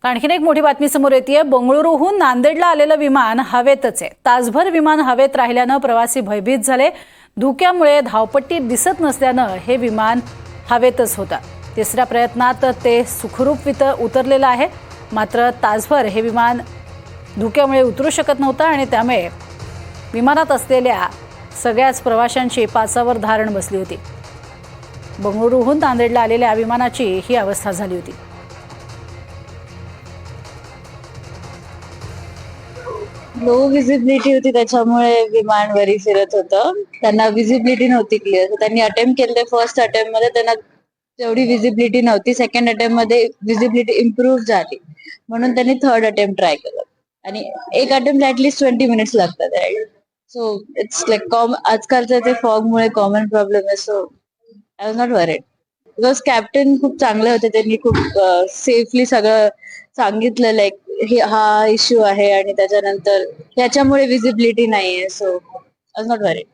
आणखीन एक मोठी बातमी समोर येतेय। बंगळुरूहून नांदेडला आलेलं विमान हवेतच आहे। तासभर विमान हवेत राहिल्यानं प्रवासी भयभीत झाले। धुक्यामुळे धावपट्टी दिसत नसल्यानं हे विमान हवेतच होतं। तिसऱ्या प्रयत्नात ते सुखरूप उतरलेलं आहे। मात्र तासभर हे विमान धुक्यामुळे उतरू शकत नव्हतं आणि त्यामुळे विमानात असलेल्या सगळ्याच प्रवाशांची पाचावर धारण बसली होती। बंगळुरूहून नांदेडला आलेल्या विमानाची ही अवस्था झाली होती। लो विजिबिलिटी होती, त्याच्यामुळे विमान वरी फिरत होतं। त्यांना विजिबिलिटी नव्हती क्लिअर, त्यांनी अटेम्प्ट केले। फर्स्ट अटेम्प्ट मध्ये त्यांना तेवढी विजिबिलिटी नव्हती, सेकंड अटेम्प्ट मध्ये विजिबिलिटी इम्प्रूव्ह झाली, म्हणून त्यांनी थर्ड अटेम्प्ट ट्राय केलं। आणि एक अटेम्प्ट ऍटलीस्ट 20 मिनिट्स लागतात। सो इट्स लाईक आजकालच्या ते फॉगमुळे कॉमन प्रॉब्लेम आहे। So I was not worried because captain खूप चांगले होते, त्यांनी खूप सेफली सगळं सांगितलं, लाईक हा इश्यू आहे आणि त्याच्यानंतर त्याच्यामुळे विजिबिलिटी नाहीये। So I was not worried.